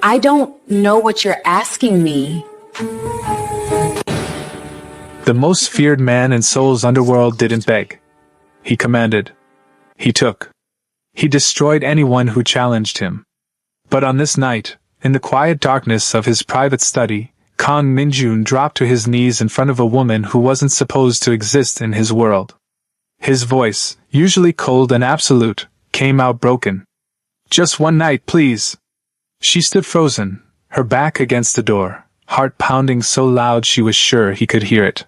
I don't know what you're asking me. The most feared man in Seoul's underworld didn't beg. He commanded. He took. He destroyed anyone who challenged him. But on this night, in the quiet darkness of his private study, Kang Min-jun dropped to his knees in front of a woman who wasn't supposed to exist in his world. His voice, usually cold and absolute, came out broken. "Just one night, please." She stood frozen, her back against the door, heart pounding so loud she was sure he could hear it.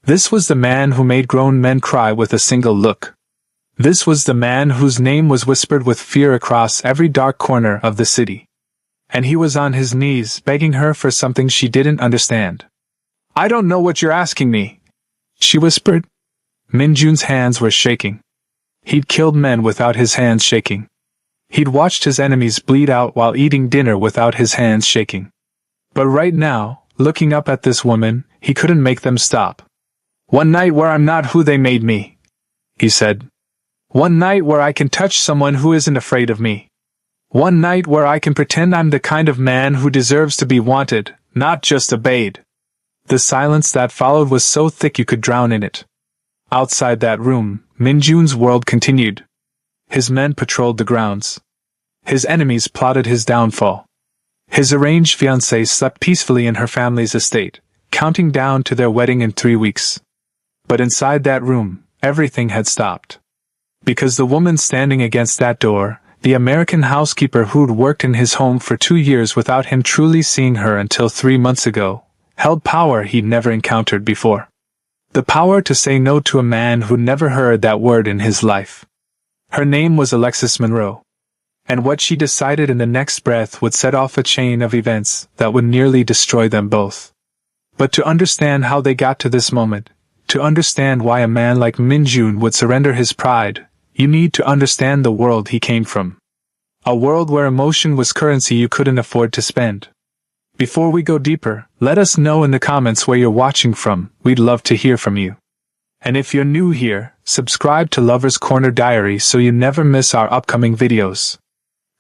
This was the man who made grown men cry with a single look. This was the man whose name was whispered with fear across every dark corner of the city. And he was on his knees begging her for something she didn't understand. "I don't know what you're asking me," she whispered. Min-jun's hands were shaking. He'd killed men without his hands shaking. He'd watched his enemies bleed out while eating dinner without his hands shaking. But right now, looking up at this woman, he couldn't make them stop. "One night where I'm not who they made me," he said. "One night where I can touch someone who isn't afraid of me. One night where I can pretend I'm the kind of man who deserves to be wanted, not just obeyed." The silence that followed was so thick you could drown in it. Outside that room, Min-jun's world continued. His men patrolled the grounds. His enemies plotted his downfall. His arranged fiancée slept peacefully in her family's estate, counting down to their wedding in 3 weeks. But inside that room, everything had stopped. Because the woman standing against that door, the American housekeeper who'd worked in his home for 2 years without him truly seeing her until 3 months ago, held power he'd never encountered before. The power to say no to a man who'd never heard that word in his life. Her name was Alexis Monroe. And what she decided in the next breath would set off a chain of events that would nearly destroy them both. But to understand how they got to this moment, to understand why a man like Min-jun would surrender his pride, you need to understand the world he came from. A world where emotion was currency you couldn't afford to spend. Before we go deeper, let us know in the comments where you're watching from. We'd love to hear from you. And if you're new here, subscribe to Lover's Corner Diary so you never miss our upcoming videos.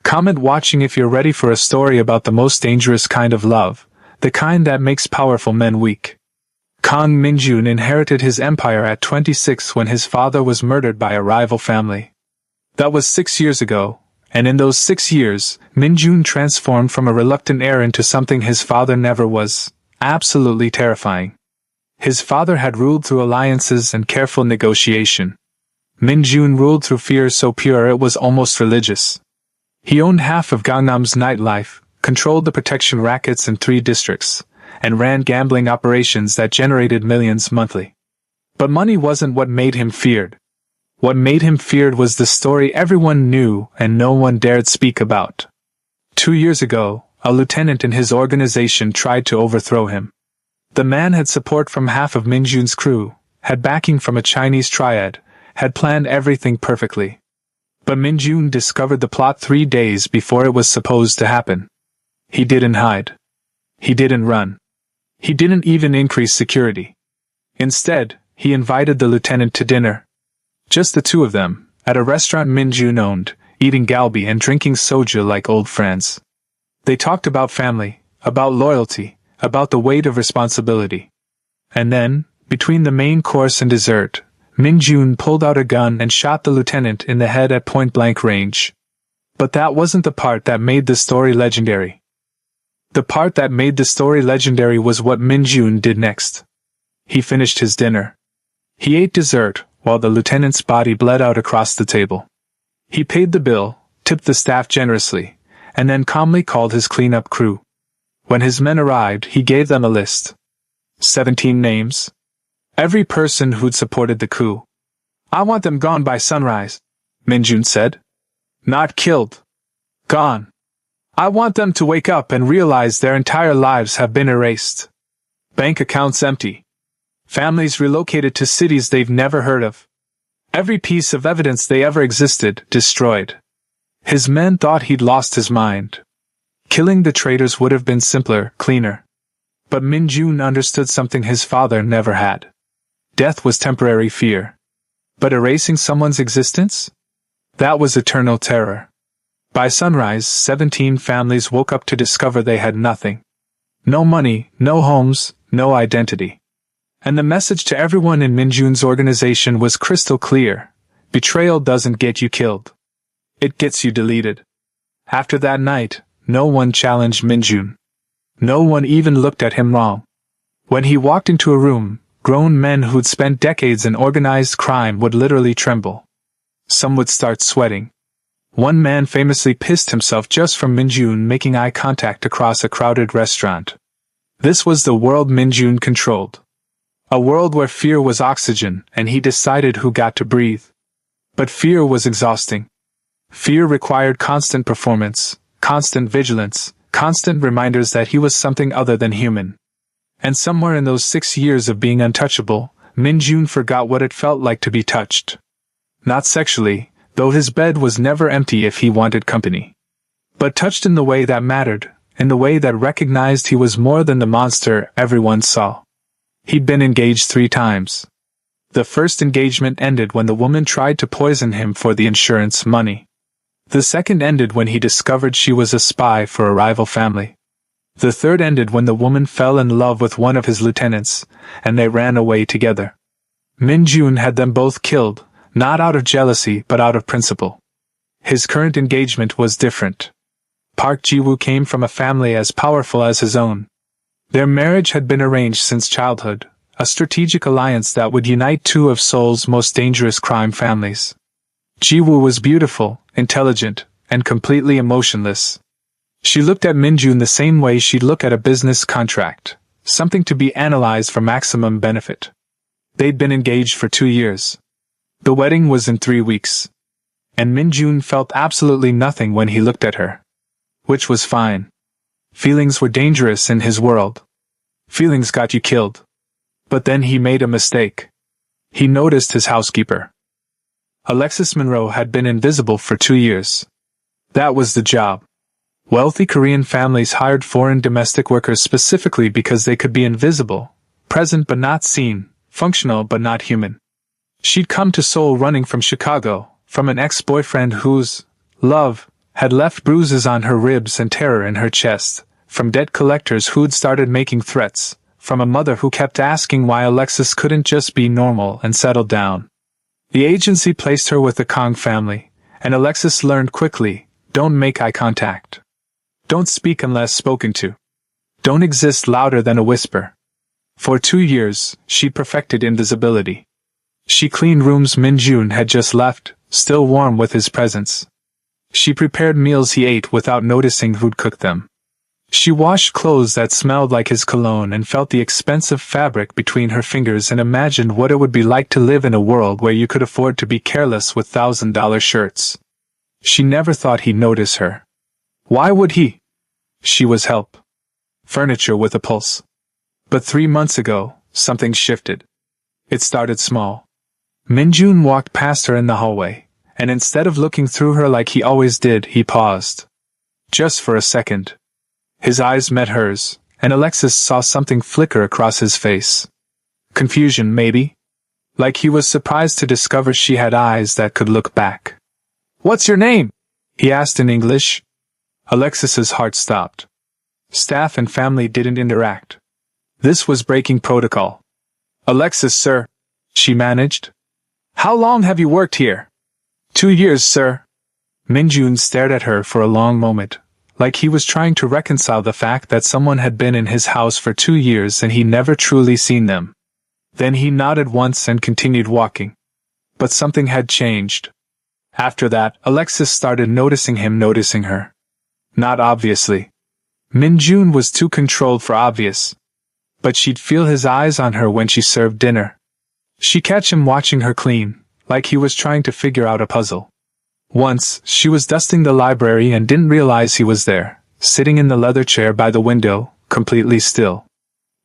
Comment watching if you're ready for a story about the most dangerous kind of love, the kind that makes powerful men weak. Kang Min-jun inherited his empire at 26 when his father was murdered by a rival family. That was 6 years ago, and in those 6 years, Min-jun transformed from a reluctant heir into something his father never was, absolutely terrifying. His father had ruled through alliances and careful negotiation. Min-jun ruled through fear so pure it was almost religious. He owned half of Gangnam's nightlife, controlled the protection rackets in 3 districts, and ran gambling operations that generated millions monthly. But money wasn't what made him feared. What made him feared was the story everyone knew and no one dared speak about. 2 years ago, a lieutenant in his organization tried to overthrow him. The man had support from half of Min-jun's crew, had backing from a Chinese triad, had planned everything perfectly. But Min-jun discovered the plot 3 days before it was supposed to happen. He didn't hide. He didn't run. He didn't even increase security. Instead, he invited the lieutenant to dinner. Just the 2 of them, at a restaurant Min-jun owned, eating galbi and drinking soju like old friends. They talked about family, about loyalty, about the weight of responsibility. And then, between the main course and dessert, Min-jun pulled out a gun and shot the lieutenant in the head at point-blank range. But that wasn't the part that made the story legendary. The part that made the story legendary was what Min-jun did next. He finished his dinner. He ate dessert, while the lieutenant's body bled out across the table. He paid the bill, tipped the staff generously, and then calmly called his cleanup crew. When his men arrived, he gave them a list. 17 names. Every person who'd supported the coup. "I want them gone by sunrise," Min-jun said. "Not killed. Gone. I want them to wake up and realize their entire lives have been erased. Bank accounts empty. Families relocated to cities they've never heard of. Every piece of evidence they ever existed, destroyed." His men thought he'd lost his mind. Killing the traitors would have been simpler, cleaner. But Min-jun understood something his father never had. Death was temporary fear. But erasing someone's existence? That was eternal terror. By sunrise, 17 families woke up to discover they had nothing. No money, no homes, no identity. And the message to everyone in Minjun's organization was crystal clear. Betrayal doesn't get you killed. It gets you deleted. After that night, no one challenged Minjun. No one even looked at him wrong. When he walked into a room, grown men who'd spent decades in organized crime would literally tremble. Some would start sweating. One man famously pissed himself just from Minjun making eye contact across a crowded restaurant. This was the world Minjun controlled. A world where fear was oxygen, and he decided who got to breathe. But fear was exhausting. Fear required constant performance, constant vigilance, constant reminders that he was something other than human. And somewhere in those 6 years of being untouchable, Minjun forgot what it felt like to be touched. Not sexually, though his bed was never empty if he wanted company. But touched in the way that mattered, in the way that recognized he was more than the monster everyone saw. He'd been engaged 3 times. The first engagement ended when the woman tried to poison him for the insurance money. The second ended when he discovered she was a spy for a rival family. The third ended when the woman fell in love with one of his lieutenants, and they ran away together. Minjun had them both killed, not out of jealousy but out of principle. His current engagement was different. Park Ji-woo came from a family as powerful as his own. Their marriage had been arranged since childhood, a strategic alliance that would unite 2 of Seoul's most dangerous crime families. Ji-woo was beautiful, intelligent, and completely emotionless. She looked at Minjun the same way she'd look at a business contract, something to be analyzed for maximum benefit. They'd been engaged for 2 years. The wedding was in 3 weeks. And Minjun felt absolutely nothing when he looked at her. Which was fine. Feelings were dangerous in his world. Feelings got you killed. But then he made a mistake. He noticed his housekeeper. Alexis Monroe had been invisible for 2 years. That was the job. Wealthy Korean families hired foreign domestic workers specifically because they could be invisible, present but not seen, functional but not human. She'd come to Seoul running from Chicago, from an ex-boyfriend whose love had left bruises on her ribs and terror in her chest, from debt collectors who'd started making threats, from a mother who kept asking why Alexis couldn't just be normal and settle down. The agency placed her with the Kong family, and Alexis learned quickly, don't make eye contact. Don't speak unless spoken to. Don't exist louder than a whisper. For 2 years, she perfected invisibility. She cleaned rooms Minjun had just left, still warm with his presence. She prepared meals he ate without noticing who'd cooked them. She washed clothes that smelled like his cologne and felt the expensive fabric between her fingers and imagined what it would be like to live in a world where you could afford to be careless with $1,000 shirts. She never thought he'd notice her. Why would he? She was help. Furniture with a pulse. But 3 months ago, something shifted. It started small. Minjun walked past her in the hallway, and instead of looking through her like he always did, he paused. Just for a second. His eyes met hers, and Alexis saw something flicker across his face. Confusion, maybe? Like he was surprised to discover she had eyes that could look back. "What's your name?" he asked in English. Alexis's heart stopped. Staff and family didn't interact. This was breaking protocol. "Alexis, sir," she managed. "How long have you worked here?" 2 years, sir." Minjun stared at her for a long moment, like he was trying to reconcile the fact that someone had been in his house for 2 years and he never truly seen them. Then he nodded once and continued walking. But something had changed. After that, Alexis started noticing him noticing her. Not obviously. Minjun was too controlled for obvious. But she'd feel his eyes on her when she served dinner. She'd catch him watching her clean, like he was trying to figure out a puzzle. Once, she was dusting the library and didn't realize he was there, sitting in the leather chair by the window, completely still.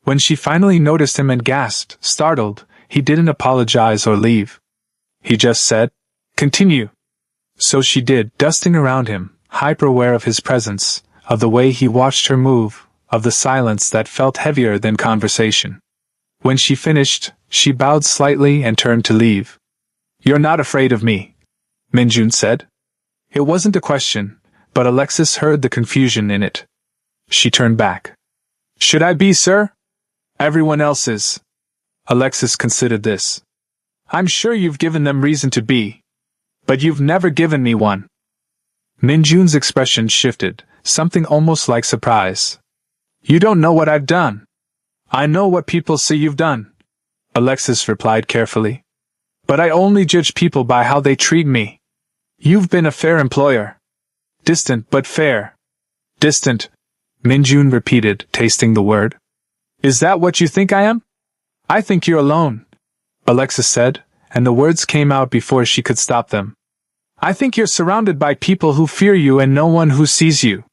When she finally noticed him and gasped, startled, he didn't apologize or leave. He just said, "Continue." So she did, dusting around him, hyper-aware of his presence, of the way he watched her move, of the silence that felt heavier than conversation. When she finished, she bowed slightly and turned to leave. "You're not afraid of me," Minjun said. It wasn't a question, but Alexis heard the confusion in it. She turned back. Should I be, sir? Everyone else is. Alexis considered this. I'm sure you've given them reason to be. But you've never given me one. Minjun's expression shifted, something almost like surprise. You don't know what I've done. I know what people say you've done, Alexis replied carefully. But I only judge people by how they treat me. You've been a fair employer. Distant but fair. Distant, Minjun repeated, tasting the word. Is that what you think I am? I think you're alone, Alexis said, and the words came out before she could stop them. I think you're surrounded by people who fear you and no one who sees you.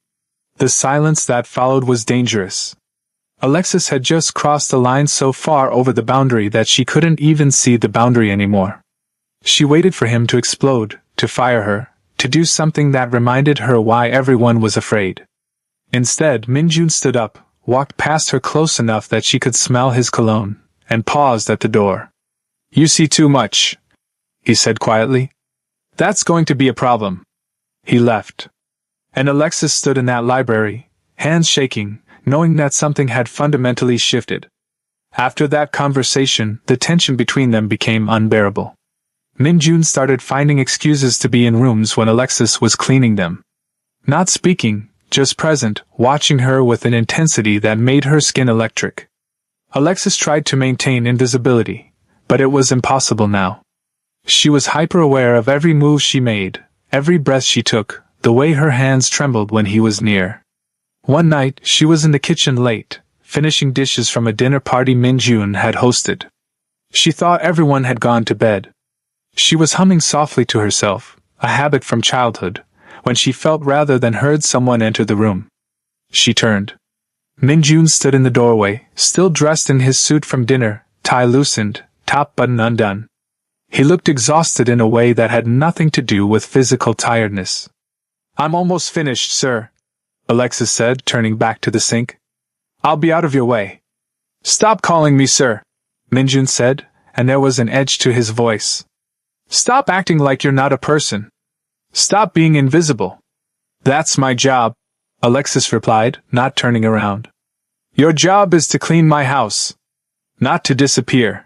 The silence that followed was dangerous. Alexis had just crossed the line so far over the boundary that she couldn't even see the boundary anymore. She waited for him to explode, to fire her, to do something that reminded her why everyone was afraid. Instead, Minjun stood up, walked past her close enough that she could smell his cologne, and paused at the door. You see too much, he said quietly. That's going to be a problem. He left. And Alexis stood in that library, hands shaking, knowing that something had fundamentally shifted. After that conversation, the tension between them became unbearable. Minjun started finding excuses to be in rooms when Alexis was cleaning them. Not speaking, just present, watching her with an intensity that made her skin electric. Alexis tried to maintain invisibility, but it was impossible now. She was hyper-aware of every move she made, every breath she took, the way her hands trembled when he was near. One night, she was in the kitchen late, finishing dishes from a dinner party Minjun had hosted. She thought everyone had gone to bed. She was humming softly to herself, a habit from childhood, when she felt rather than heard someone enter the room. She turned. Minjun stood in the doorway, still dressed in his suit from dinner, tie loosened, top button undone. He looked exhausted in a way that had nothing to do with physical tiredness. I'm almost finished, sir, Alexis said, turning back to the sink. I'll be out of your way. Stop calling me sir, Minjun said, and there was an edge to his voice. Stop acting like you're not a person. Stop being invisible. That's my job, Alexis replied, not turning around. Your job is to clean my house, not to disappear.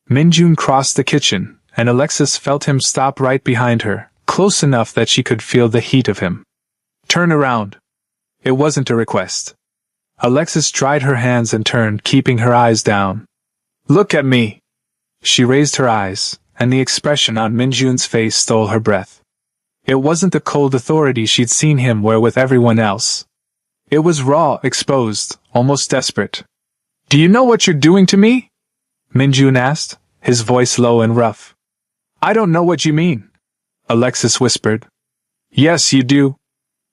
Minjun crossed the kitchen, and Alexis felt him stop right behind her, close enough that she could feel the heat of him. Turn around. It wasn't a request. Alexis dried her hands and turned, keeping her eyes down. Look at me. She raised her eyes, and the expression on Minjun's face stole her breath. It wasn't the cold authority she'd seen him wear with everyone else. It was raw, exposed, almost desperate. Do you know what you're doing to me? Minjun asked, his voice low and rough. I don't know what you mean, Alexis whispered. Yes, you do.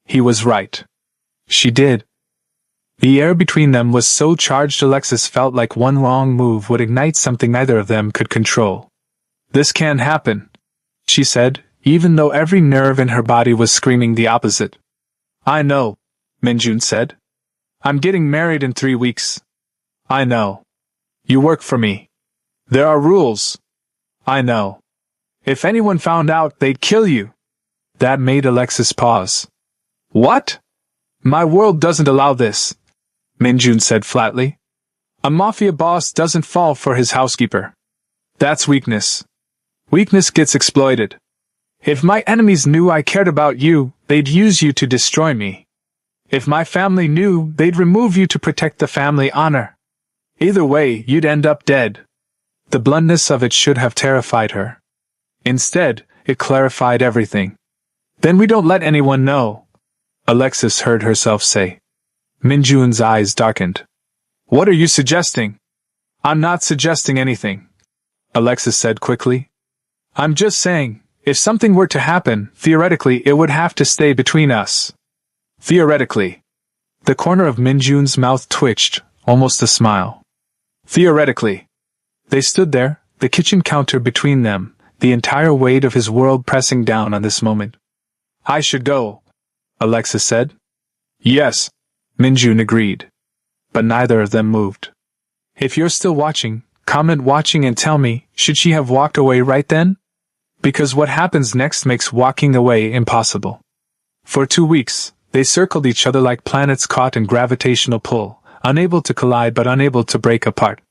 He was right. She did. The air between them was so charged Alexis felt like one wrong move would ignite something neither of them could control. This can't happen, she said, even though every nerve in her body was screaming the opposite. I know, Minjun said. I'm getting married in 3 weeks. I know. You work for me. There are rules. I know. If anyone found out, they'd kill you. That made Alexis pause. What? My world doesn't allow this, Minjun said flatly. A mafia boss doesn't fall for his housekeeper. That's weakness. Weakness gets exploited. If my enemies knew I cared about you, they'd use you to destroy me. If my family knew, they'd remove you to protect the family honor. Either way, you'd end up dead. The bluntness of it should have terrified her. Instead, it clarified everything. Then we don't let anyone know, Alexis heard herself say. Minjun's eyes darkened. What are you suggesting? I'm not suggesting anything, Alexis said quickly. I'm just saying, if something were to happen, theoretically it would have to stay between us. Theoretically. The corner of Minjun's mouth twitched, almost a smile. Theoretically. They stood there, the kitchen counter between them, the entire weight of his world pressing down on this moment. I should go, Alexis said. Yes, Minjun agreed. But neither of them moved. If you're still watching, comment watching and tell me, should she have walked away right then? Because what happens next makes walking away impossible. For 2 weeks, they circled each other like planets caught in gravitational pull, unable to collide but unable to break apart.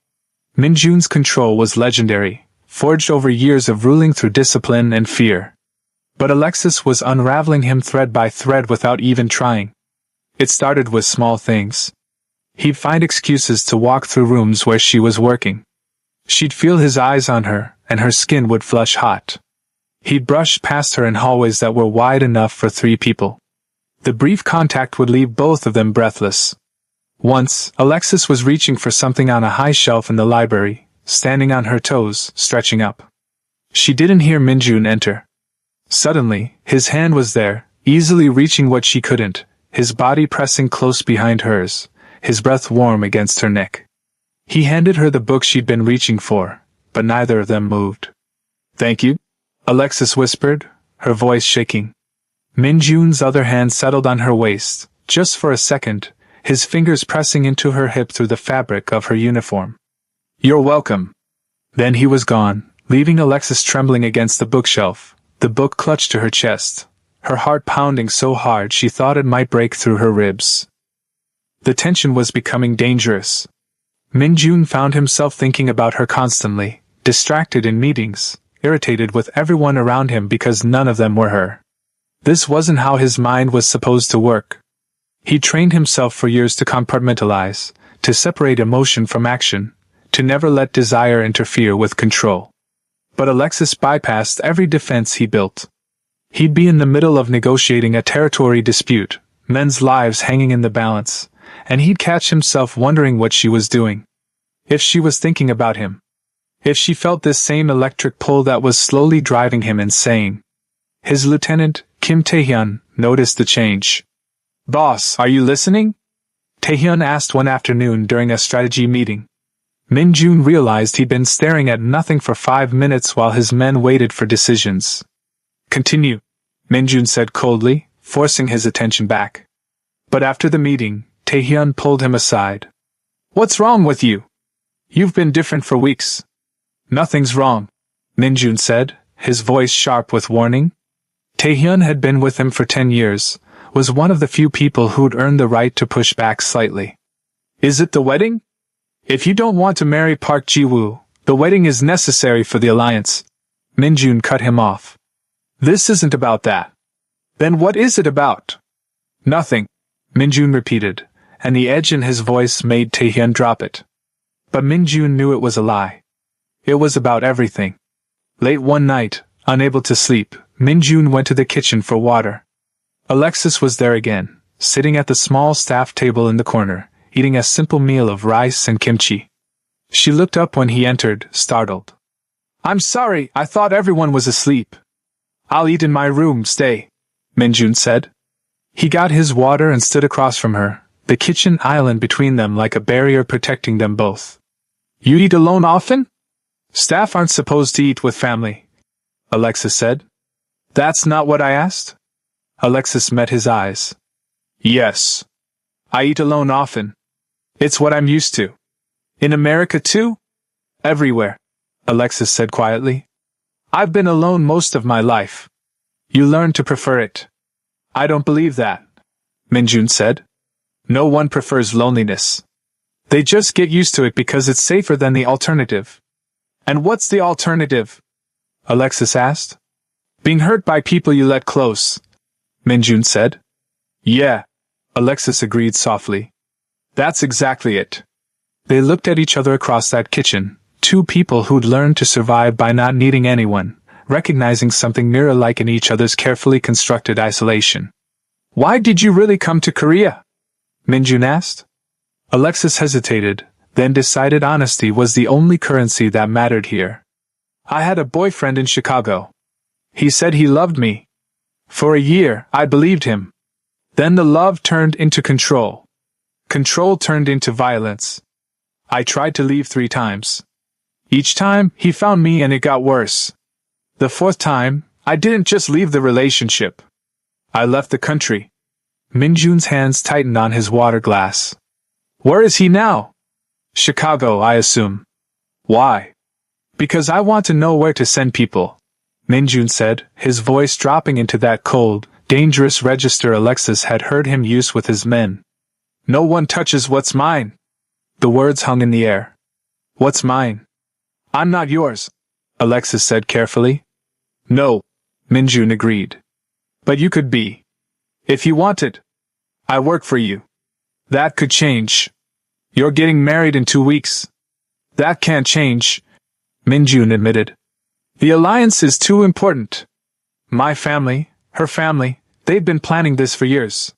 Minjun's control was legendary, forged over years of ruling through discipline and fear. But Alexis was unraveling him thread by thread without even trying. It started with small things. He'd find excuses to walk through rooms where she was working. She'd feel his eyes on her, and her skin would flush hot. He'd brush past her in hallways that were wide enough for 3 people. The brief contact would leave both of them breathless. Once, Alexis was reaching for something on a high shelf in the library, standing on her toes, stretching up. She didn't hear Minjun enter. Suddenly, his hand was there, easily reaching what she couldn't, his body pressing close behind hers, his breath warm against her neck. He handed her the book she'd been reaching for, but neither of them moved. "Thank you," Alexis whispered, her voice shaking. Minjun's other hand settled on her waist, just for a second, his fingers pressing into her hip through the fabric of her uniform. "You're welcome." Then he was gone, leaving Alexis trembling against the bookshelf, the book clutched to her chest, her heart pounding so hard she thought it might break through her ribs. The tension was becoming dangerous. Minjun found himself thinking about her constantly, distracted in meetings, irritated with everyone around him because none of them were her. This wasn't how his mind was supposed to work. He trained himself for years to compartmentalize, to separate emotion from action, to never let desire interfere with control. But Alexis bypassed every defense he built. He'd be in the middle of negotiating a territory dispute, men's lives hanging in the balance, and he'd catch himself wondering what she was doing. If she was thinking about him. If she felt this same electric pull that was slowly driving him insane. His lieutenant, Kim Taehyun, noticed the change. "Boss, are you listening?" Taehyun asked one afternoon during a strategy meeting. Minjun realized he'd been staring at nothing for 5 minutes while his men waited for decisions. "Continue," Minjun said coldly, forcing his attention back. But after the meeting, Taehyun pulled him aside. "What's wrong with you? You've been different for weeks." "Nothing's wrong," Minjun said, his voice sharp with warning. Taehyun had been with him for 10 years, was one of the few people who'd earned the right to push back slightly. "Is it the wedding? If you don't want to marry Park Ji-woo, the wedding is necessary for the alliance." Minjun cut him off. "This isn't about that." "Then what is it about?" "Nothing," Minjun repeated, and the edge in his voice made Taehyun drop it. But Minjun knew it was a lie. It was about everything. Late one night, unable to sleep, Minjun went to the kitchen for water. Alexis was there again, sitting at the small staff table in the corner, eating a simple meal of rice and kimchi. She looked up when he entered, startled. "I'm sorry, I thought everyone was asleep." "I'll eat in my room, stay," Minjun said. He got his water and stood across from her, the kitchen island between them like a barrier protecting them both. "You eat alone often?" "Staff aren't supposed to eat with family," Alexis said. "That's not what I asked?" Alexis met his eyes. "Yes. I eat alone often. It's what I'm used to." "In America too?" "Everywhere," Alexis said quietly. "I've been alone most of my life." "You learn to prefer it." "I don't believe that," Minjun said. "No one prefers loneliness. They just get used to it because it's safer than the alternative." "And what's the alternative?" Alexis asked. "Being hurt by people you let close," Minjun said. "Yeah," Alexis agreed softly. "That's exactly it." They looked at each other across that kitchen, two people who'd learned to survive by not needing anyone, recognizing something mirror-like in each other's carefully constructed isolation. "Why did you really come to Korea?" Minjun asked. Alexis hesitated, then decided honesty was the only currency that mattered here. "I had a boyfriend in Chicago. He said he loved me. For a year, I believed him. Then the love turned into control. Control turned into violence. I tried to leave 3 times. Each time, he found me and it got worse. The 4th time, I didn't just leave the relationship. I left the country." Minjun's hands tightened on his water glass. "Where is he now?" "Chicago, I assume." "Why?" "Because I want to know where to send people," Minjun said, his voice dropping into that cold, dangerous register Alexis had heard him use with his men. No one touches what's mine. The words hung in the air. What's mine? I'm not yours, Alexis said carefully. No, Minjun agreed. But you could be. If you wanted. I work for you. That could change. You're getting married in 2 weeks. That can't change, Minjun admitted. The alliance is too important. My family, her family, they've been planning this for years.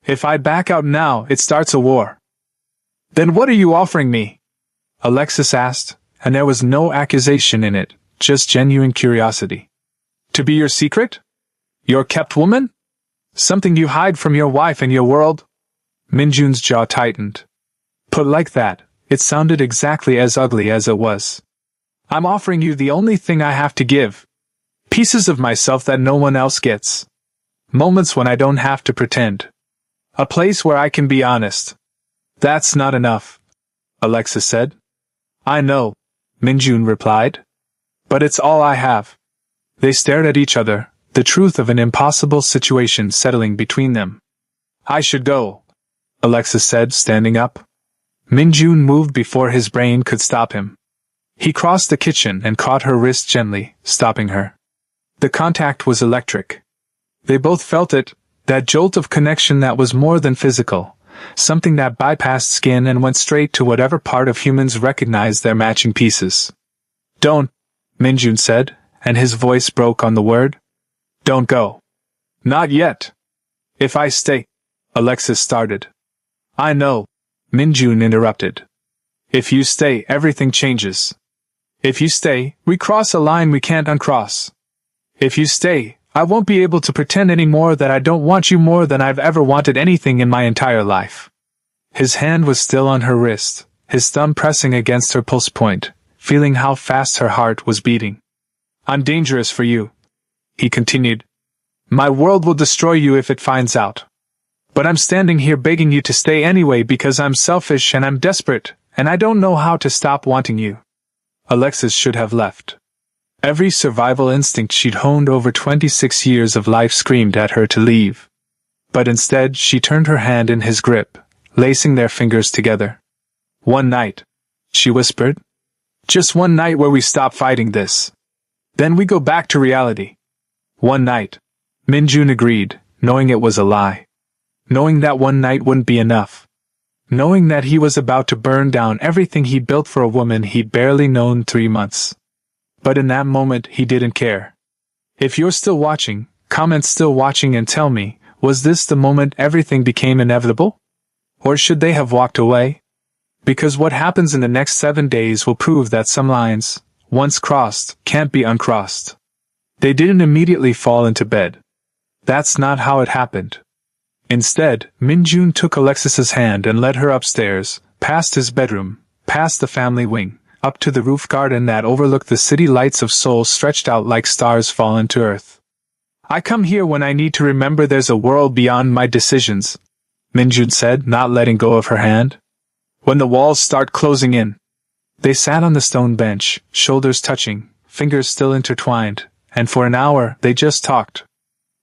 If I back out now, it starts a war. Then what are you offering me? Alexis asked, and there was no accusation in it, just genuine curiosity. To be your secret? Your kept woman? Something you hide from your wife and your world? Minjun's jaw tightened. Put like that, it sounded exactly as ugly as it was. I'm offering you the only thing I have to give. Pieces of myself that no one else gets. Moments when I don't have to pretend. A place where I can be honest. That's not enough, Alexis said. I know, Minjun replied. But it's all I have. They stared at each other, the truth of an impossible situation settling between them. I should go, Alexis said, standing up. Minjun moved before his brain could stop him. He crossed the kitchen and caught her wrist gently, stopping her. The contact was electric. They both felt it, that jolt of connection that was more than physical, something that bypassed skin and went straight to whatever part of humans recognized their matching pieces. Don't, Minjun said, and his voice broke on the word. Don't go. Not yet. If I stay, Alexis started. I know, Minjun interrupted. If you stay, everything changes. If you stay, we cross a line we can't uncross. If you stay, I won't be able to pretend anymore that I don't want you more than I've ever wanted anything in my entire life. His hand was still on her wrist, his thumb pressing against her pulse point, feeling how fast her heart was beating. I'm dangerous for you, he continued. My world will destroy you if it finds out. But I'm standing here begging you to stay anyway because I'm selfish and I'm desperate, and I don't know how to stop wanting you. Alexis should have left. Every survival instinct she'd honed over 26 years of life screamed at her to leave. But instead she turned her hand in his grip, lacing their fingers together. One night, she whispered. Just one night where we stop fighting this. Then we go back to reality. One night, Minjun agreed, knowing it was a lie. Knowing that one night wouldn't be enough. Knowing that he was about to burn down everything he built for a woman he'd barely known 3 months. But in that moment he didn't care. If you're still watching, comment still watching and tell me, was this the moment everything became inevitable? Or should they have walked away? Because what happens in the next 7 days will prove that some lines, once crossed, can't be uncrossed. They didn't immediately fall into bed. That's not how it happened. Instead, Minjun took Alexis's hand and led her upstairs, past his bedroom, past the family wing, up to the roof garden that overlooked the city lights of Seoul stretched out like stars fallen to earth. I come here when I need to remember there's a world beyond my decisions, Minjun said, not letting go of her hand. When the walls start closing in. They sat on the stone bench, shoulders touching, fingers still intertwined, and for an hour they just talked.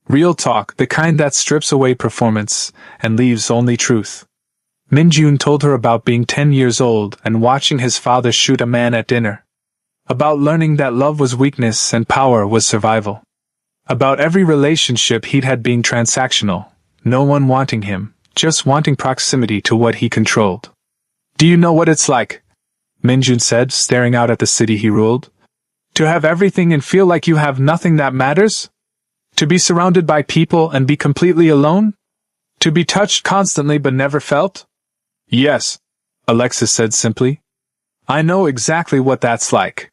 Real talk, the kind that strips away performance and leaves only truth. Minjun told her about being 10 years old and watching his father shoot a man at dinner. About learning that love was weakness and power was survival. About every relationship he'd had being transactional, no one wanting him, just wanting proximity to what he controlled. Do you know what it's like? Minjun said, staring out at the city he ruled. To have everything and feel like you have nothing that matters? To be surrounded by people and be completely alone? To be touched constantly but never felt? Yes, Alexis said simply. I know exactly what that's like.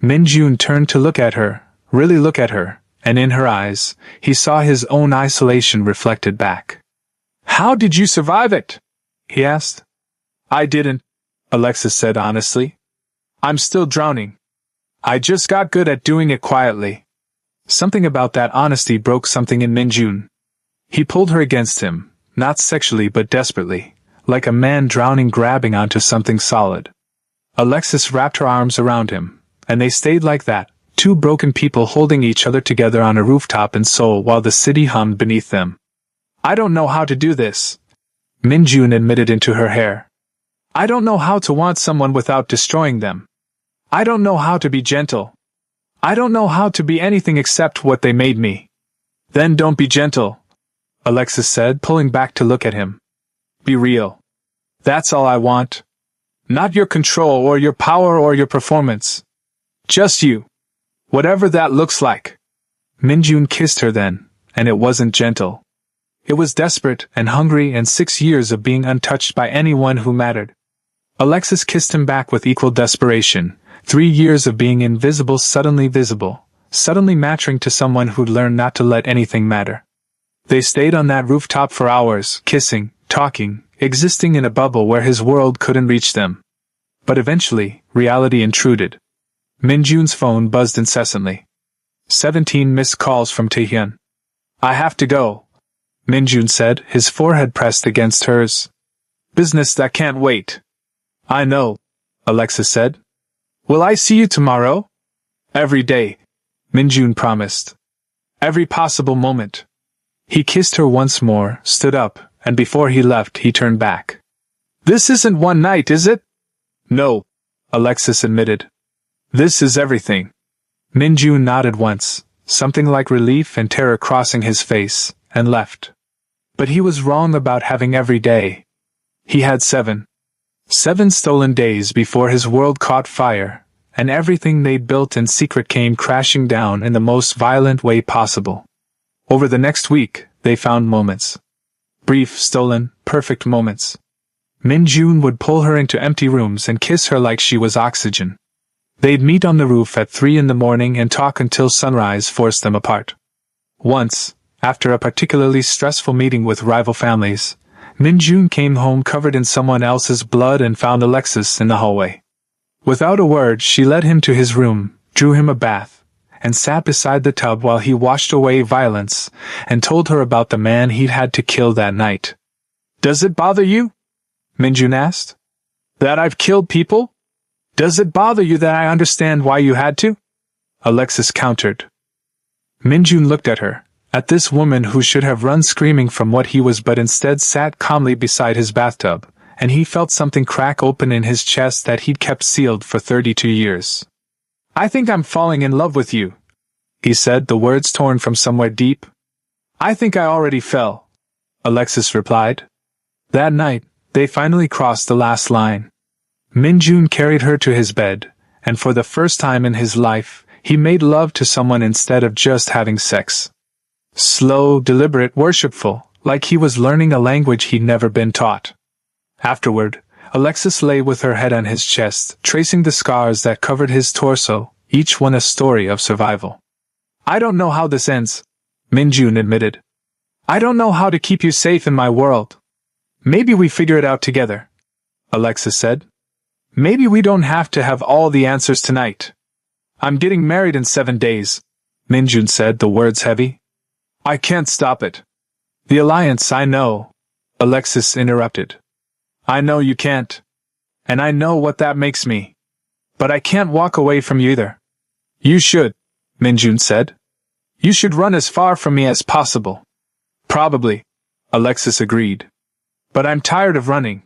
Minjun turned to look at her, really look at her, and in her eyes, he saw his own isolation reflected back. How did you survive it? He asked. I didn't, Alexis said honestly. I'm still drowning. I just got good at doing it quietly. Something about that honesty broke something in Minjun. He pulled her against him, not sexually but desperately, like a man drowning grabbing onto something solid. Alexis wrapped her arms around him, and they stayed like that, Two broken people holding each other together on a rooftop in Seoul while the city hummed beneath them. I don't know how to do this, Minjun admitted into her hair. I don't know how to want someone without destroying them. I don't know how to be gentle. I don't know how to be anything except what they made me. Then don't be gentle, Alexis said, pulling back to look at him. Be real. That's all I want. Not your control or your power or your performance. Just you. Whatever that looks like. Minjun kissed her then, and it wasn't gentle. It was desperate and hungry and 6 years of being untouched by anyone who mattered. Alexis kissed him back with equal desperation, 3 years of being invisible suddenly visible, suddenly matching to someone who'd learned not to let anything matter. They stayed on that rooftop for hours, kissing, talking, existing in a bubble where his world couldn't reach them. But eventually, reality intruded. Minjun's phone buzzed incessantly. 17 missed calls from Taehyun. I have to go, Minjun said, his forehead pressed against hers. Business that can't wait. I know, Alexis said. Will I see you tomorrow? Every day, Minjun promised. Every possible moment. He kissed her once more, stood up, and before he left he turned back. This isn't one night, is it? No, Alexis admitted. This is everything. Minjun nodded once, something like relief and terror crossing his face, and left. But he was wrong about having every day. He had 7. 7 stolen days before his world caught fire, and everything they'd built in secret came crashing down in the most violent way possible. Over the next week, they found moments. Brief, stolen, perfect moments. Minjun would pull her into empty rooms and kiss her like she was oxygen. They'd meet on the roof at 3 in the morning and talk until sunrise forced them apart. Once, after a particularly stressful meeting with rival families, Minjun came home covered in someone else's blood and found Alexis in the hallway. Without a word, she led him to his room, drew him a bath, and sat beside the tub while he washed away violence, and told her about the man he'd had to kill that night. Does it bother you? Minjun asked. That I've killed people? Does it bother you that I understand why you had to? Alexis countered. Minjun looked at her, at this woman who should have run screaming from what he was but instead sat calmly beside his bathtub, and he felt something crack open in his chest that he'd kept sealed for 32 years. I think I'm falling in love with you, he said, the words torn from somewhere deep. I think I already fell, Alexis replied. That night, they finally crossed the last line. Minjun carried her to his bed, and for the first time in his life, he made love to someone instead of just having sex. Slow, deliberate, worshipful, like he was learning a language he'd never been taught. Afterward, Alexis lay with her head on his chest, tracing the scars that covered his torso, each one a story of survival. I don't know how this ends, Minjun admitted. I don't know how to keep you safe in my world. Maybe we figure it out together, Alexis said. Maybe we don't have to have all the answers tonight. I'm getting married in 7 days, Minjun said, the words heavy. I can't stop it. The alliance, I know, Alexis interrupted. I know you can't. And I know what that makes me. But I can't walk away from you either. You should, Minjun said. You should run as far from me as possible. Probably, Alexis agreed. But I'm tired of running.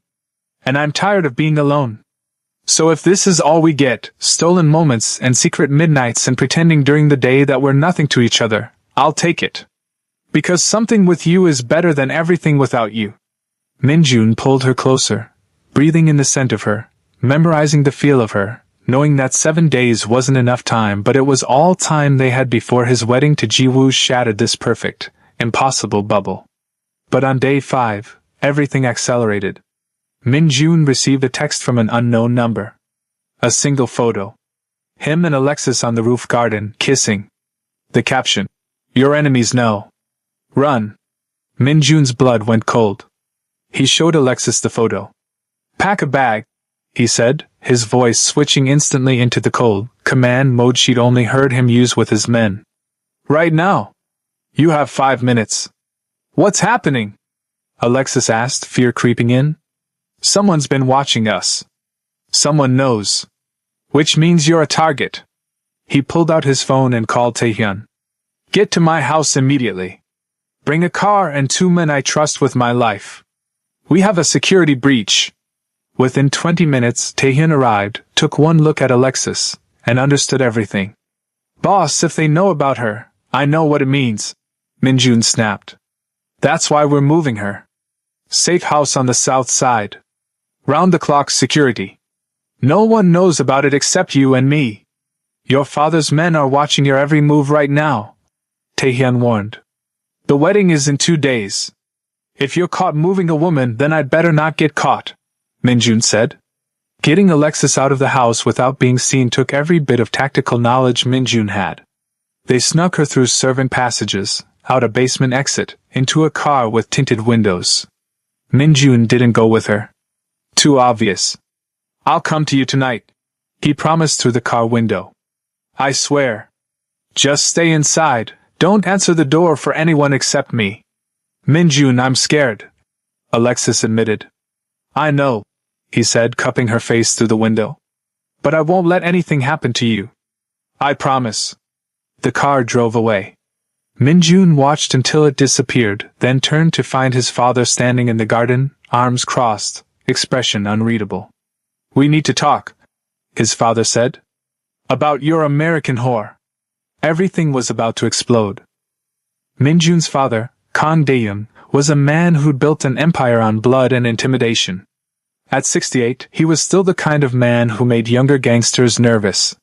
And I'm tired of being alone. So if this is all we get, stolen moments and secret midnights and pretending during the day that we're nothing to each other, I'll take it. Because something with you is better than everything without you. Minjun pulled her closer, breathing in the scent of her, memorizing the feel of her, knowing that 7 days wasn't enough time, but it was all time they had before his wedding to Jiwoo shattered this perfect, impossible bubble. But on day 5, everything accelerated. Minjun received a text from an unknown number. A single photo. Him and Alexis on the roof garden, kissing. The caption, Your enemies know. Run. Minjun's blood went cold. He showed Alexis the photo. Pack a bag, he said, his voice switching instantly into the cold command mode she'd only heard him use with his men. Right now. You have 5 minutes. What's happening? Alexis asked, fear creeping in. Someone's been watching us. Someone knows. Which means you're a target. He pulled out his phone and called Taehyun. Get to my house immediately. Bring a car and 2 men I trust with my life. We have a security breach. Within 20 minutes, Taehyun arrived, took one look at Alexis, and understood everything. Boss, if they know about her, I know what it means, Minjun snapped. That's why we're moving her. Safe house on the south side. Round-the-clock security. No one knows about it except you and me. Your father's men are watching your every move right now, Taehyun warned. The wedding is in 2 days. If you're caught moving a woman, then I'd better not get caught, Minjun said. Getting Alexis out of the house without being seen took every bit of tactical knowledge Minjun had. They snuck her through servant passages, out a basement exit, into a car with tinted windows. Minjun didn't go with her. Too obvious. I'll come to you tonight, he promised through the car window. I swear. Just stay inside, don't answer the door for anyone except me. Minjun, I'm scared, Alexis admitted. I know, he said, cupping her face through the window. But I won't let anything happen to you. I promise. The car drove away. Minjun watched until it disappeared, then turned to find his father standing in the garden, arms crossed, expression unreadable. We need to talk, his father said. About your American whore. Everything was about to explode. Minjun's father, Kang Dae-young, was a man who'd built an empire on blood and intimidation. At 68, he was still the kind of man who made younger gangsters nervous.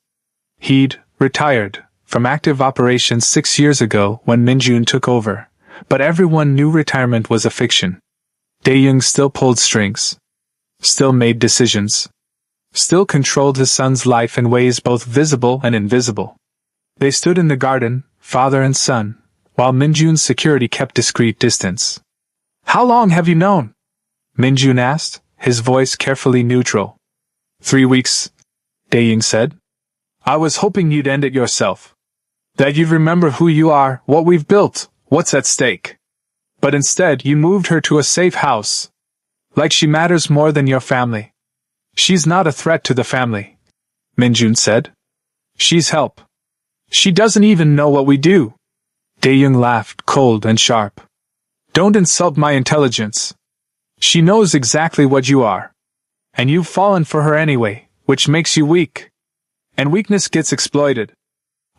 He'd retired from active operations 6 years ago when Minjun took over, but everyone knew retirement was a fiction. Dae-young still pulled strings, still made decisions, still controlled his son's life in ways both visible and invisible. They stood in the garden, father and son, while Minjun's security kept discreet distance. How long have you known? Minjun asked, his voice carefully neutral. 3 weeks, Dae-young said. I was hoping you'd end it yourself. That you'd remember who you are, what we've built, what's at stake. But instead you moved her to a safe house. Like she matters more than your family. She's not a threat to the family, Minjun said. She's help. She doesn't even know what we do. Dae-young laughed, cold and sharp. Don't insult my intelligence. She knows exactly what you are. And you've fallen for her anyway, which makes you weak. And weakness gets exploited.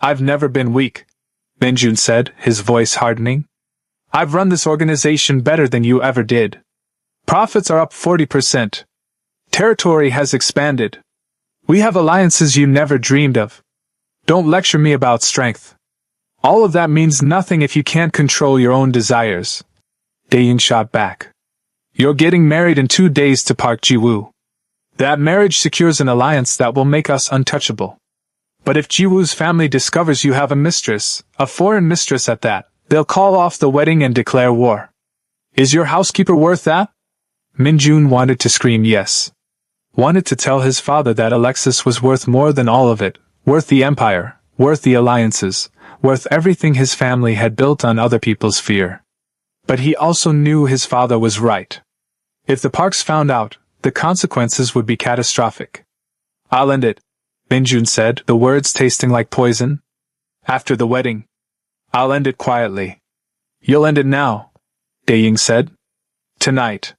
I've never been weak, Minjun said, his voice hardening. I've run this organization better than you ever did. Profits are up 40%. Territory has expanded. We have alliances you never dreamed of. Don't lecture me about strength. All of that means nothing if you can't control your own desires. Dae-young shot back. You're getting married in 2 days to Park Ji-woo. That marriage secures an alliance that will make us untouchable. But if Ji-woo's family discovers you have a mistress, a foreign mistress at that, they'll call off the wedding and declare war. Is your housekeeper worth that? Minjun wanted to scream yes. Wanted to tell his father that Alexis was worth more than all of it, worth the empire, worth the alliances, worth everything his family had built on other people's fear. But he also knew his father was right. If the Parks found out, the consequences would be catastrophic. I'll end it, Minjun said, the words tasting like poison. After the wedding. I'll end it quietly. You'll end it now, Dae-young said. Tonight.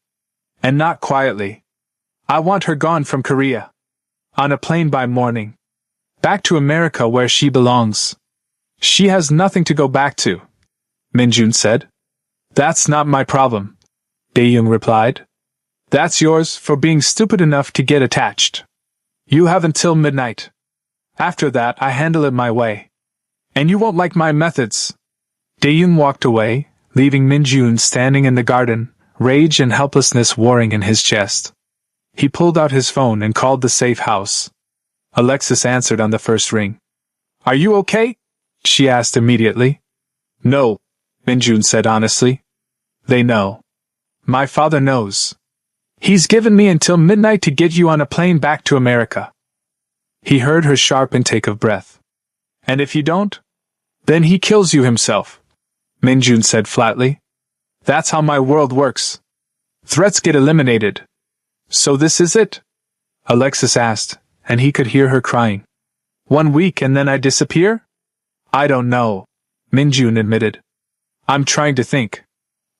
And not quietly. I want her gone from Korea. On a plane by morning. Back to America where she belongs. She has nothing to go back to, Minjun said. That's not my problem, Dae-young replied. That's yours for being stupid enough to get attached. You have until midnight. After that I handle it my way. And you won't like my methods. Dae-young walked away, leaving Minjun standing in the garden, rage and helplessness warring in his chest. He pulled out his phone and called the safe house. Alexis answered on the first ring. Are you okay? She asked immediately. No, Minjun said honestly. They know. My father knows. He's given me until midnight to get you on a plane back to America. He heard her sharp intake of breath. And if you don't? Then he kills you himself, Minjun said flatly. That's how my world works. Threats get eliminated. So this is it? Alexis asked, and he could hear her crying. 1 week and then I disappear? I don't know, Minjun admitted. I'm trying to think.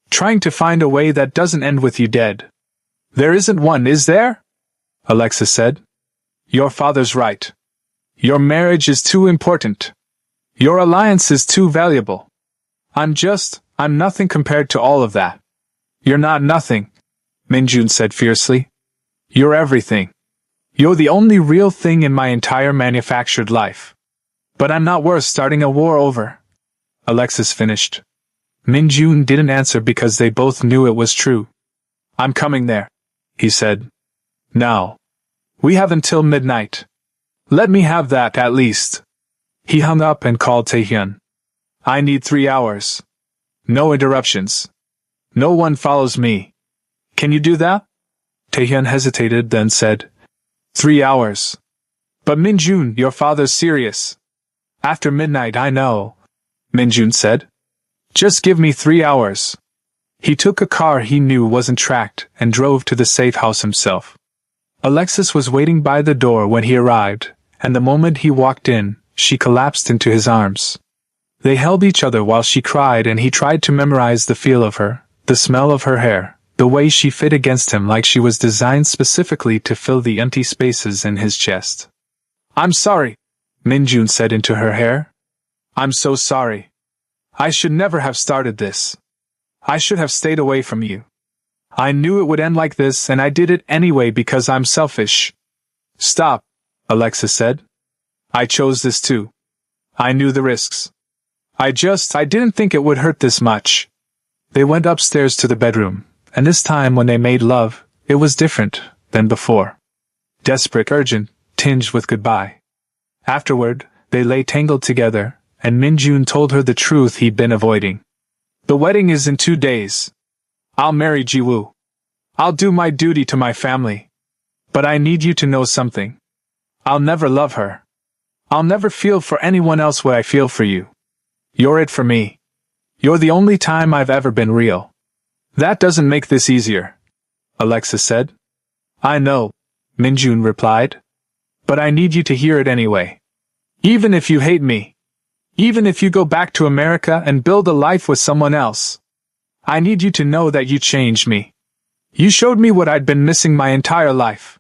Trying to find a way that doesn't end with you dead. There isn't one, is there? Alexis said. Your father's right. Your marriage is too important. Your alliance is too valuable. I'm nothing compared to all of that. You're not nothing, Minjun said fiercely. You're everything. You're the only real thing in my entire manufactured life. But I'm not worth starting a war over, Alexis finished. Minjun didn't answer because they both knew it was true. I'm coming there, he said. Now. We have until midnight. Let me have that at least. He hung up and called Taehyun. I need 3 hours. No interruptions. No one follows me. Can you do that? Taehyun hesitated, then said, 3 hours. But Minjun, your father's serious. After midnight, I know, Minjun said. Just give me 3 hours. He took a car he knew wasn't tracked and drove to the safe house himself. Alexis was waiting by the door when he arrived, and the moment he walked in, she collapsed into his arms. They held each other while she cried, and he tried to memorize the feel of her, the smell of her hair, the way she fit against him like she was designed specifically to fill the empty spaces in his chest. I'm sorry, Minjun said into her hair. I'm so sorry. I should never have started this. I should have stayed away from you. I knew it would end like this, and I did it anyway because I'm selfish. Stop, Alexis said. I chose this too. I knew the risks. I didn't think it would hurt this much. They went upstairs to the bedroom, and this time when they made love, it was different than before. Desperate, urgent, tinged with goodbye. Afterward, they lay tangled together, and Minjun told her the truth he'd been avoiding. The wedding is in 2 days. I'll marry Jiwoo. I'll do my duty to my family. But I need you to know something. I'll never love her. I'll never feel for anyone else what I feel for you. You're it for me. You're the only time I've ever been real. That doesn't make this easier, Alexis said. I know, Minjun replied. But I need you to hear it anyway. Even if you hate me. Even if you go back to America and build a life with someone else. I need you to know that you changed me. You showed me what I'd been missing my entire life.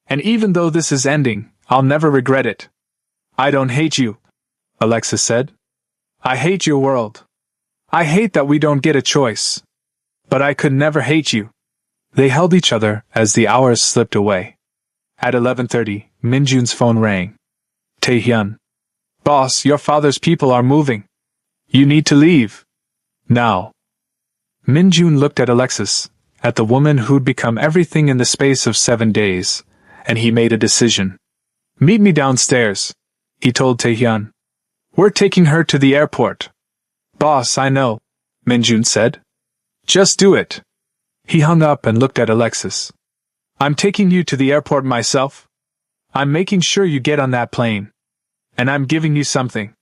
And even though this is ending, I'll never regret it. I don't hate you, Alexis said. I hate your world. I hate that we don't get a choice. But I could never hate you. They held each other as the hours slipped away. At 11:30, Minjun's phone rang. Taehyun. Boss, your father's people are moving. You need to leave. Now. Minjun looked at Alexis, at the woman who'd become everything in the space of 7 days, and he made a decision. Meet me downstairs, he told Taehyun. We're taking her to the airport. Boss, I know, Minjun said. Just do it. He hung up and looked at Alexis. I'm taking you to the airport myself. I'm making sure you get on that plane. And I'm giving you something.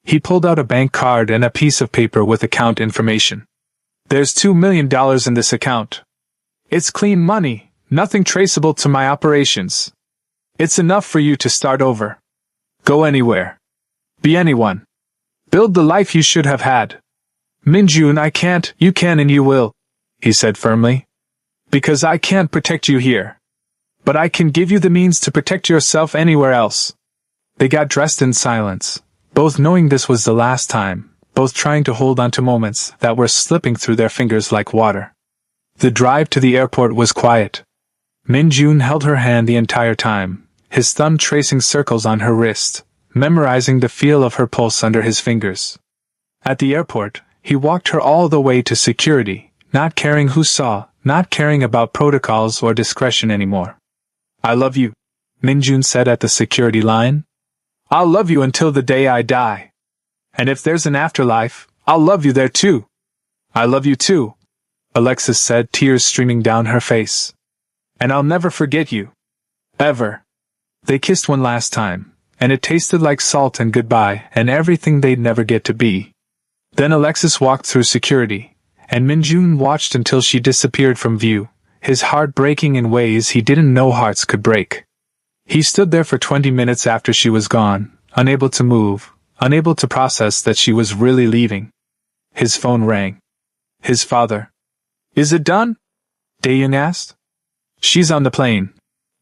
He pulled out a bank card and a piece of paper with account information. There's $2 million in this account. It's clean money, nothing traceable to my operations. It's enough for you to start over. Go anywhere. Be anyone. Build the life you should have had. Minjun, I can't, you can and you will, he said firmly. Because I can't protect you here. But I can give you the means to protect yourself anywhere else. They got dressed in silence, both knowing this was the last time, both trying to hold on to moments that were slipping through their fingers like water. The drive to the airport was quiet. Minjun held her hand the entire time, his thumb tracing circles on her wrist, memorizing the feel of her pulse under his fingers. At the airport, he walked her all the way to security, not caring who saw, not caring about protocols or discretion anymore. I love you, Minjun said at the security line. I'll love you until the day I die. And if there's an afterlife, I'll love you there too. I love you too, Alexis said, tears streaming down her face. And I'll never forget you. Ever. They kissed one last time, and it tasted like salt and goodbye and everything they'd never get to be. Then Alexis walked through security, and Minjun watched until she disappeared from view, his heart breaking in ways he didn't know hearts could break. He stood there for 20 minutes after she was gone, unable to move, unable to process that she was really leaving. His phone rang. His father. Is it done? Taehyun asked. She's on the plane,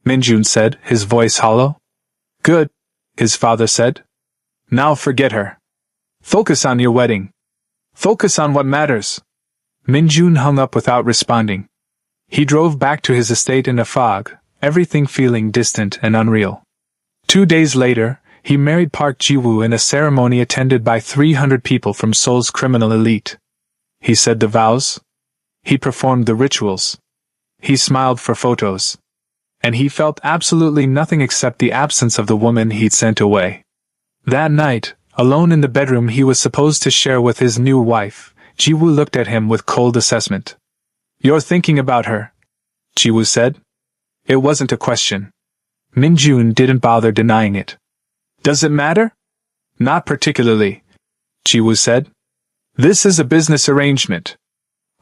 Minjun said, his voice hollow. Good, his father said. Now forget her. Focus on your wedding. Focus on what matters. Minjun hung up without responding. He drove back to his estate in a fog, everything feeling distant and unreal. 2 days later, he married Park Ji-woo in a ceremony attended by 300 people from Seoul's criminal elite. He said the vows. He performed the rituals. He smiled for photos. And he felt absolutely nothing except the absence of the woman he'd sent away. That night, alone in the bedroom he was supposed to share with his new wife, Ji-woo looked at him with cold assessment. You're thinking about her, Ji-woo said. It wasn't a question. Minjun didn't bother denying it. Does it matter? Not particularly, Ji-woo said. This is a business arrangement.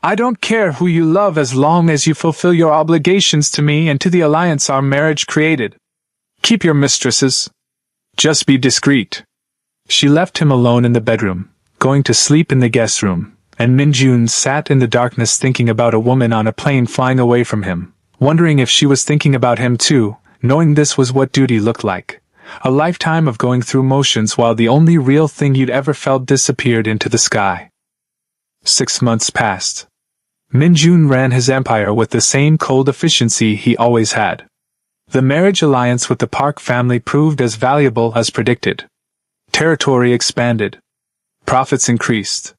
I don't care who you love as long as you fulfill your obligations to me and to the alliance our marriage created. Keep your mistresses. Just be discreet. She left him alone in the bedroom, going to sleep in the guest room, and Minjun sat in the darkness thinking about a woman on a plane flying away from him, wondering if she was thinking about him too, knowing this was what duty looked like. A lifetime of going through motions while the only real thing you'd ever felt disappeared into the sky. 6 months passed. Minjun ran his empire with the same cold efficiency he always had. The marriage alliance with the Park family proved as valuable as predicted. Territory expanded. Profits increased.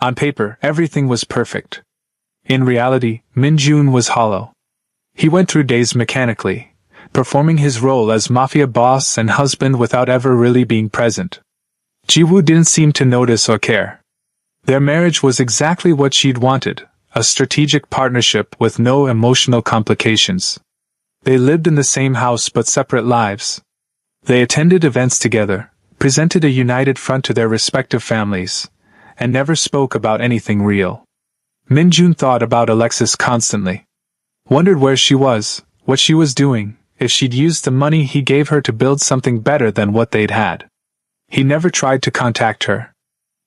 On paper, everything was perfect. In reality, Minjun was hollow. He went through days mechanically, performing his role as mafia boss and husband without ever really being present. Ji-woo didn't seem to notice or care. Their marriage was exactly what she'd wanted, a strategic partnership with no emotional complications. They lived in the same house but separate lives. They attended events together, presented a united front to their respective families, and never spoke about anything real. Minjun thought about Alexis constantly. Wondered where she was, what she was doing, if she'd used the money he gave her to build something better than what they'd had. He never tried to contact her.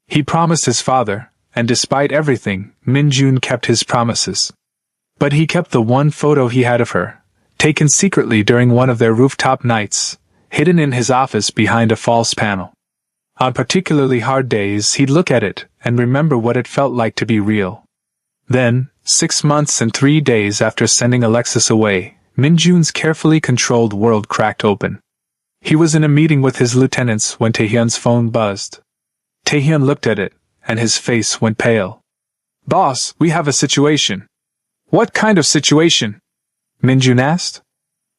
He promised his father, and despite everything, Minjun kept his promises. But he kept the one photo he had of her, taken secretly during one of their rooftop nights, hidden in his office behind a false panel. On particularly hard days he'd look at it and remember what it felt like to be real. Then, 6 months and 3 days after sending Alexis away, Minjun's carefully controlled world cracked open. He was in a meeting with his lieutenants when Taehyun's phone buzzed. Taehyun looked at it, and his face went pale. Boss, we have a situation. What kind of situation? Minjun asked.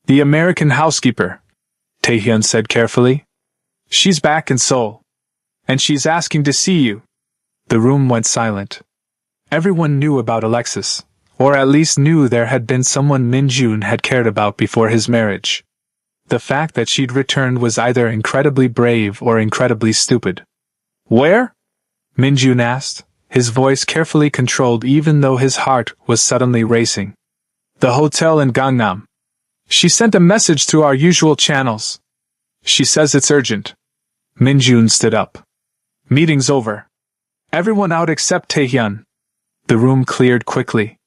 The American housekeeper, Taehyun said carefully. She's back in Seoul. And she's asking to see you. The room went silent. Everyone knew about Alexis, or at least knew there had been someone Minjun had cared about before his marriage. The fact that she'd returned was either incredibly brave or incredibly stupid. Where? Minjun asked, his voice carefully controlled even though his heart was suddenly racing. The hotel in Gangnam. She sent a message through our usual channels. She says it's urgent. Minjun stood up. Meeting's over. Everyone out except Taehyun. The room cleared quickly.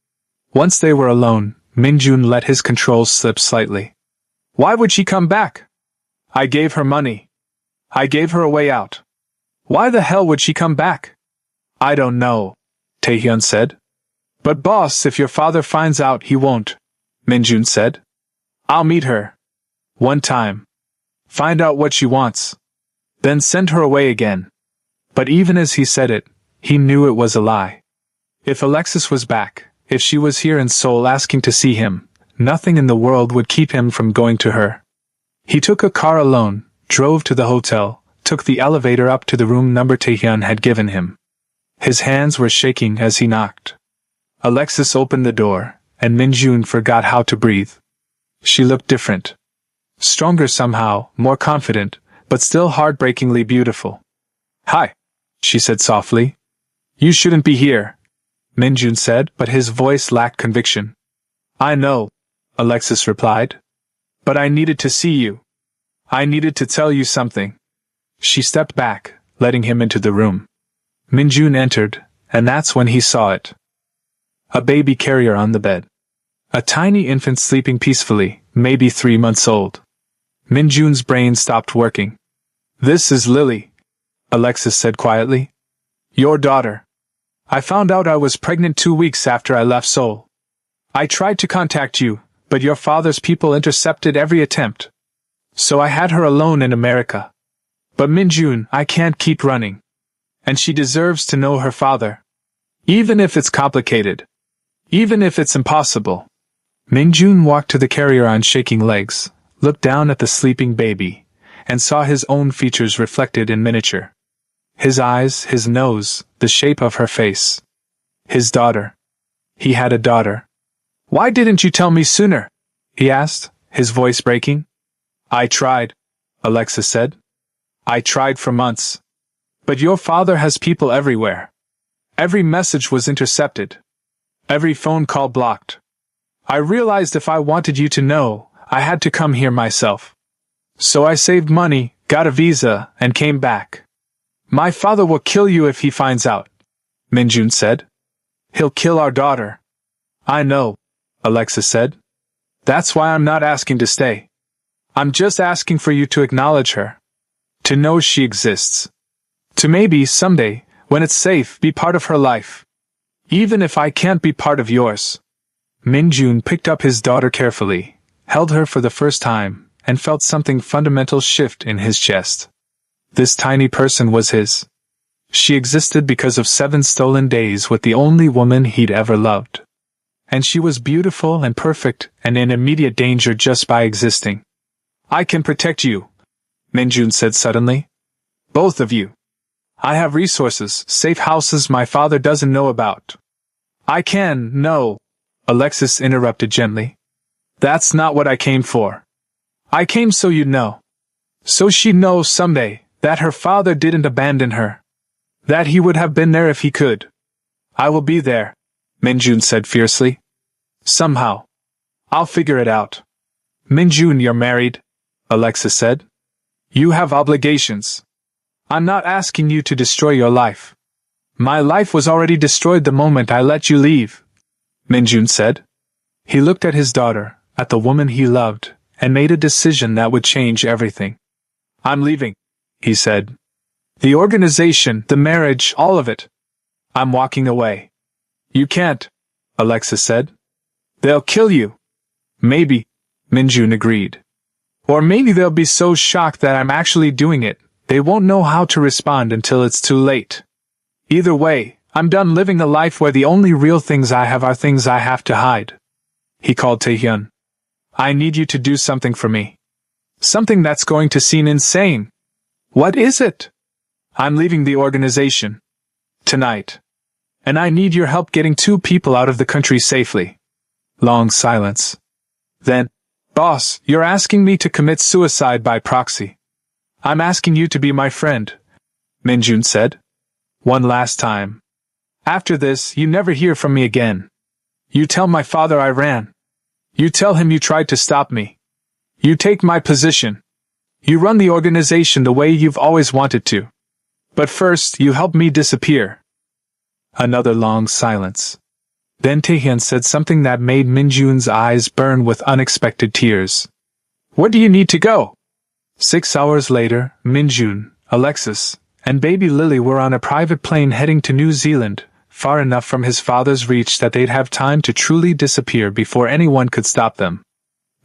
Once they were alone, Minjun let his controls slip slightly. Why would she come back? I gave her money. I gave her a way out. Why the hell would she come back? I don't know, Taehyun said. But boss, if your father finds out, he won't, Minjun said. I'll meet her. One time. Find out what she wants. Then send her away again. But even as he said it, he knew it was a lie. If Alexis was back, if she was here in Seoul asking to see him, nothing in the world would keep him from going to her. He took a car alone, drove to the hotel, took the elevator up to the room number Taehyun had given him. His hands were shaking as he knocked. Alexis opened the door, and Minjun forgot how to breathe. She looked different. Stronger somehow, more confident, but still heartbreakingly beautiful. Hi, she said softly. You shouldn't be here, Minjun said, but his voice lacked conviction. I know, Alexis replied. But I needed to see you. I needed to tell you something. She stepped back, letting him into the room. Minjun entered, and that's when he saw it. A baby carrier on the bed. A tiny infant sleeping peacefully, maybe 3 months old. Minjun's brain stopped working. "This is Lily," Alexis said quietly. "Your daughter. I found out I was pregnant 2 weeks after I left Seoul. I tried to contact you, but your father's people intercepted every attempt. So I had her alone in America. But Minjun, I can't keep running. And she deserves to know her father. Even if it's complicated. Even if it's impossible." Minjun walked to the carrier on shaking legs, looked down at the sleeping baby, and saw his own features reflected in miniature. His eyes, his nose, the shape of her face. His daughter. He had a daughter. "Why didn't you tell me sooner?" he asked, his voice breaking. "I tried," Alexis said. "I tried for months. But your father has people everywhere. Every message was intercepted. Every phone call blocked. I realized if I wanted you to know, I had to come here myself. So I saved money, got a visa, and came back. My father will kill you if he finds out," Minjun said. "He'll kill our daughter." "I know," Alexis said. "That's why I'm not asking to stay. I'm just asking for you to acknowledge her. To know she exists. To maybe, someday, when it's safe, be part of her life. Even if I can't be part of yours." Minjun picked up his daughter carefully, held her for the first time, and felt something fundamental shift in his chest. This tiny person was his. She existed because of 7 stolen days with the only woman he'd ever loved. And she was beautiful and perfect and in immediate danger just by existing. "I can protect you," Minjun said suddenly. "Both of you. I have resources, safe houses my father doesn't know about." "I can, no," Alexis interrupted gently. "That's not what I came for. I came so you'd know. So she'd know someday that her father didn't abandon her. That he would have been there if he could. I will be there," Minjun said fiercely. "Somehow. I'll figure it out." "Minjun, you're married," Alexis said. "You have obligations. I'm not asking you to destroy your life. My life was already destroyed the moment I let you leave," Minjun said. He looked at his daughter, at the woman he loved, and made a decision that would change everything. "I'm leaving," he said. "The organization, the marriage, all of it. I'm walking away." "You can't," Alexis said. "They'll kill you." "Maybe," Minjun agreed. "Or maybe they'll be so shocked that I'm actually doing it, they won't know how to respond until it's too late. Either way, I'm done living a life where the only real things I have are things I have to hide." He called Taehyun. "I need you to do something for me. Something that's going to seem insane." "What is it?" "I'm leaving the organization. Tonight. And I need your help getting 2 people out of the country safely." Long silence. Then, "Boss, you're asking me to commit suicide by proxy." "I'm asking you to be my friend," Minjun said. "One last time. After this, you never hear from me again. You tell my father I ran. You tell him you tried to stop me. You take my position. You run the organization the way you've always wanted to. But first, you help me disappear." Another long silence. Then Taehyun said something that made Minjun's eyes burn with unexpected tears. "Where do you need to go?" 6 hours later, Minjun, Alexis, and baby Lily were on a private plane heading to New Zealand, far enough from his father's reach that they'd have time to truly disappear before anyone could stop them.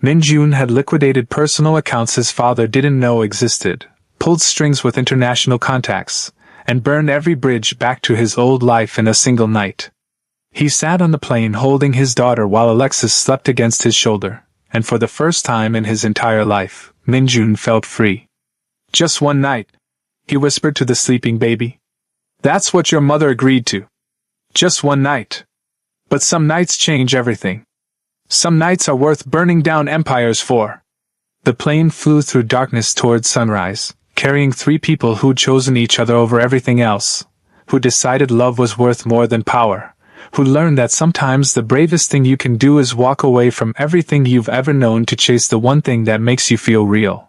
Minjun had liquidated personal accounts his father didn't know existed, pulled strings with international contacts, and burned every bridge back to his old life in a single night. He sat on the plane holding his daughter while Alexis slept against his shoulder, and for the first time in his entire life, Minjun felt free. "Just one night," he whispered to the sleeping baby. "That's what your mother agreed to. Just one night. But some nights change everything. Some nights are worth burning down empires for." The plane flew through darkness toward sunrise, carrying 3 people who'd chosen each other over everything else, who decided love was worth more than power, who learned that sometimes the bravest thing you can do is walk away from everything you've ever known to chase the one thing that makes you feel real.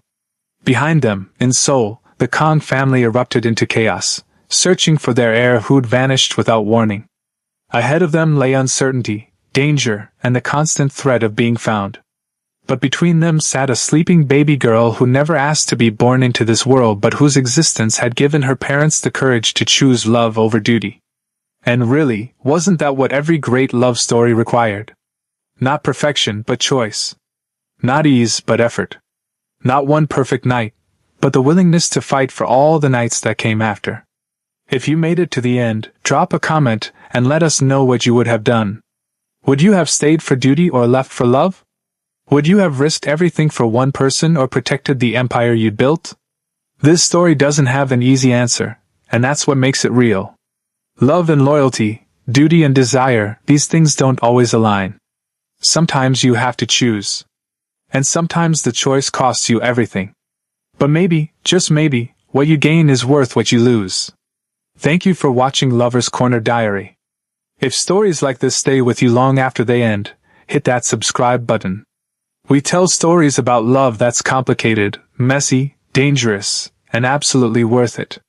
Behind them, in Seoul, the Khan family erupted into chaos, searching for their heir who'd vanished without warning. Ahead of them lay uncertainty, danger, and the constant threat of being found. But between them sat a sleeping baby girl who never asked to be born into this world but whose existence had given her parents the courage to choose love over duty. And really, wasn't that what every great love story required? Not perfection, but choice. Not ease, but effort. Not one perfect night, but the willingness to fight for all the nights that came after. If you made it to the end, drop a comment and let us know what you would have done. Would you have stayed for duty or left for love? Would you have risked everything for one person or protected the empire you'd built? This story doesn't have an easy answer, and that's what makes it real. Love and loyalty, duty and desire, these things don't always align. Sometimes you have to choose. And sometimes the choice costs you everything. But maybe, just maybe, what you gain is worth what you lose. Thank you for watching Lover's Corner Diary. If stories like this stay with you long after they end, hit that subscribe button. We tell stories about love that's complicated, messy, dangerous, and absolutely worth it.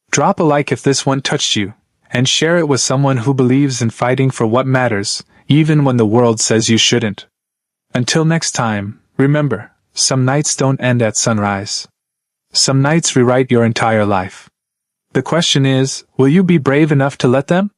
Drop a like if this one touched you, and share it with someone who believes in fighting for what matters, even when the world says you shouldn't. Until next time, remember, some nights don't end at sunrise. Some nights rewrite your entire life. The question is, will you be brave enough to let them?